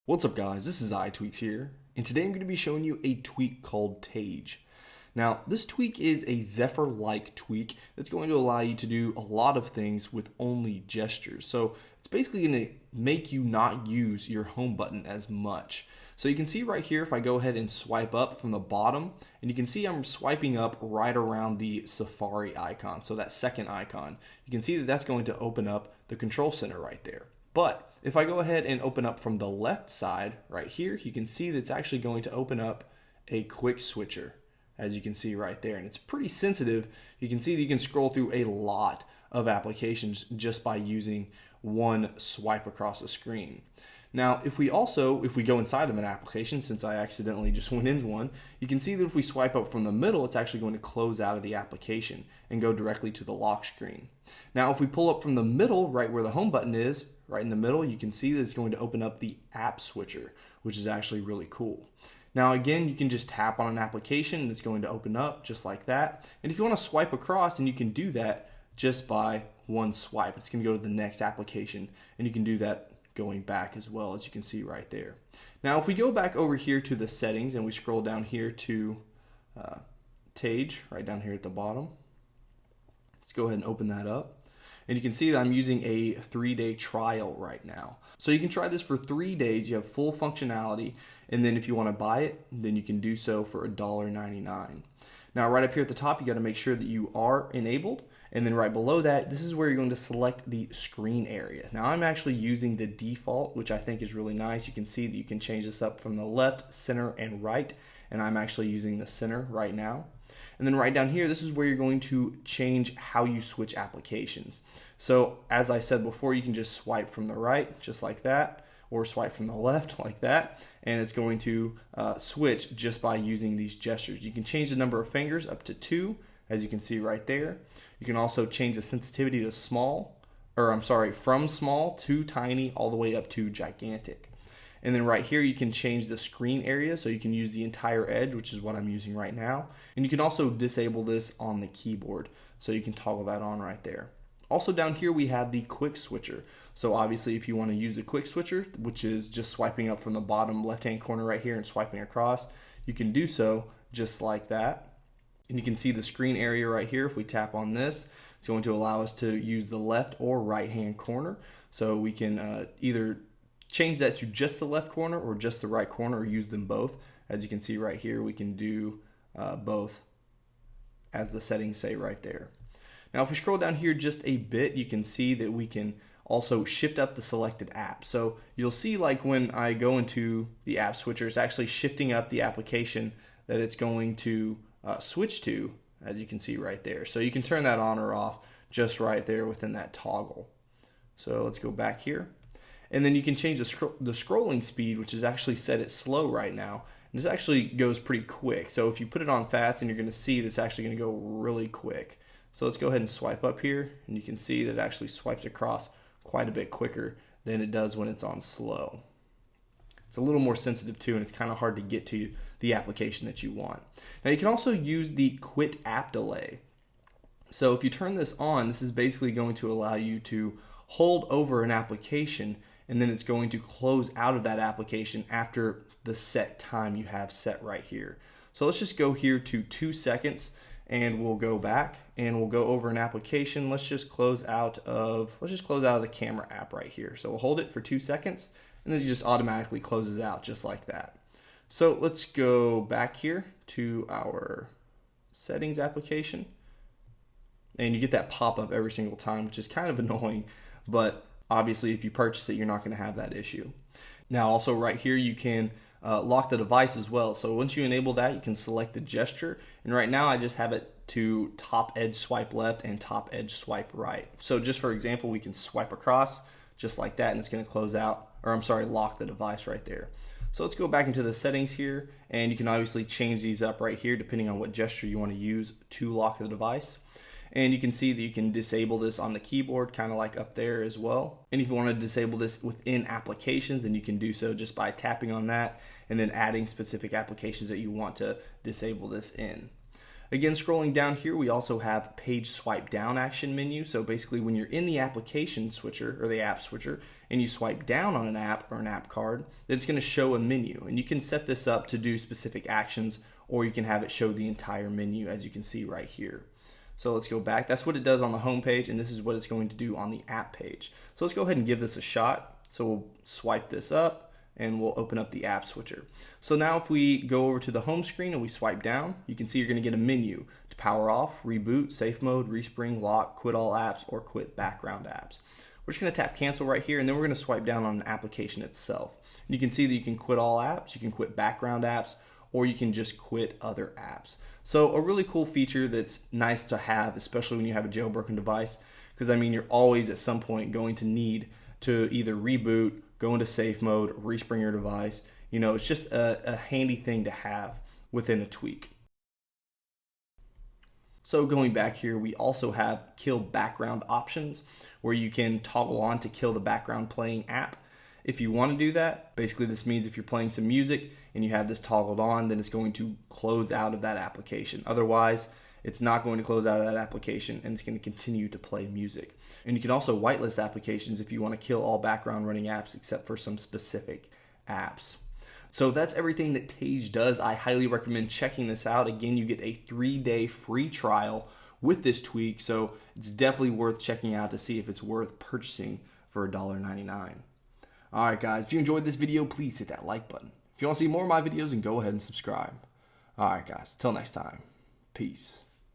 What's up guys, this is iTweaks here, and today I'm going to be showing you a tweak called Tage. Now, this tweak is a Zephyr-like tweak that's going to allow you to do a lot of things with only gestures. So it's basically going to make you not use your home button as much. So you can see right here, if I go ahead and swipe up from the bottom, and you can see I'm swiping up right around the Safari icon, so that second icon. You can see that that's going to open up the control center right there. But if I go ahead and open up from the left side right here, you can see that it's actually going to open up a quick switcher, as you can see right there. And it's pretty sensitive. You can see that you can scroll through a lot of applications just by using one swipe across the screen. Now, if we go inside of an application, since I accidentally just went into one, you can see that if we swipe up from the middle, it's actually going to close out of the application and go directly to the lock screen. Now, if we pull up from the middle, right where the home button is, right in the middle, you can see that it's going to open up the app switcher, which is actually really cool. Now, again, you can just tap on an application and it's going to open up just like that. And if you want to swipe across, and you can do that just by one swipe, it's going to go to the next application, and you can do that going back as well, as you can see right there. Now, if we go back over here to the settings and we scroll down here to Tage, right down here at the bottom, let's go ahead and open that up. And you can see that I'm using a 3-day trial right now. So you can try this for 3 days. You have full functionality. And then if you want to buy it, then you can do so for $1.99. Now, right up here at the top, you got to make sure that you are enabled. And then right below that, this is where you're going to select the screen area. Now, I'm actually using the default, which I think is really nice. You can see that you can change this up from the left, center, and right. And I'm actually using the center right now. And then right down here, this is where you're going to change how you switch applications. So as I said before, you can just swipe from the right, just like that, or swipe from the left like that, and it's going to switch just by using these gestures. You can change the number of fingers up to 2, as you can see right there. You can also change the sensitivity to from small to tiny, all the way up to gigantic. And then right here, you can change the screen area, so you can use the entire edge, which is what I'm using right now. And you can also disable this on the keyboard, so you can toggle that on right there. Also down here, we have the quick switcher. So obviously, if you want to use the quick switcher, which is just swiping up from the bottom left-hand corner right here and swiping across, you can do so just like that. And you can see the screen area right here. If we tap on this, it's going to allow us to use the left or right-hand corner. So we can either change that to just the left corner or just the right corner, or use them both. As you can see right here, we can do both, as the settings say right there. Now, if we scroll down here just a bit, you can see that we can also shift up the selected app. So you'll see, like when I go into the app switcher, it's actually shifting up the application that it's going to switch to, as you can see right there. So you can turn that on or off just right there within that toggle. So let's go back here. And then you can change the scrolling speed, which is actually set at slow right now. And this actually goes pretty quick. So if you put it on fast, and you're going to see that's actually going to go really quick. So let's go ahead and swipe up here, and you can see that it actually swipes across quite a bit quicker than it does when it's on slow. It's a little more sensitive too, and it's kind of hard to get to the application that you want. Now, you can also use the quit app delay. So if you turn this on, this is basically going to allow you to hold over an application, and then it's going to close out of that application after the set time you have set right here. So let's just go here to 2 seconds, and we'll go back and we'll go over an application. Let's just close out of the camera app right here. So we'll hold it for 2 seconds, and then it just automatically closes out just like that. So let's go back here to our settings application, and you get that pop-up every single time, which is kind of annoying, but obviously if you purchase it, you're not going to have that issue. Now, also right here, you can lock the device as well. So once you enable that, you can select the gesture, and right now I just have it to top edge swipe left and top edge swipe right. So just for example, we can swipe across just like that, and it's going to lock the device right there. So let's go back into the settings here, and you can obviously change these up right here depending on what gesture you want to use to lock the device. And you can see that you can disable this on the keyboard, kind of like up there as well. And if you want to disable this within applications, then you can do so just by tapping on that and then adding specific applications that you want to disable this in. Again, scrolling down here, we also have page swipe down action menu. So basically when you're in the application switcher or the app switcher and you swipe down on an app or an app card, it's going to show a menu. And you can set this up to do specific actions, or you can have it show the entire menu as you can see right here. So let's go back. That's what it does on the home page, and this is what it's going to do on the app page. So let's go ahead and give this a shot. So we'll swipe this up and we'll open up the app switcher. So now if we go over to the home screen and we swipe down, you can see you're going to get a menu to power off, reboot, safe mode, respring, lock, quit all apps, or quit background apps. We're just going to tap cancel right here, and then we're going to swipe down on an application itself. And you can see that you can quit all apps, you can quit background apps, or you can just quit other apps. So a really cool feature that's nice to have, especially when you have a jailbroken device, because I mean you're always at some point going to need to either reboot, go into safe mode, respring your device. You know, it's just a handy thing to have within a tweak. So going back here, we also have kill background options where you can toggle on to kill the background playing app. If you want to do that, basically this means if you're playing some music and you have this toggled on, then it's going to close out of that application. Otherwise, it's not going to close out of that application and it's going to continue to play music. And you can also whitelist applications if you want to kill all background running apps except for some specific apps. So that's everything that Tage does. I highly recommend checking this out. Again, you get a 3-day free trial with this tweak, so it's definitely worth checking out to see if it's worth purchasing for $1.99. Alright guys, if you enjoyed this video, please hit that like button. If you want to see more of my videos, then go ahead and subscribe. Alright guys, till next time. Peace.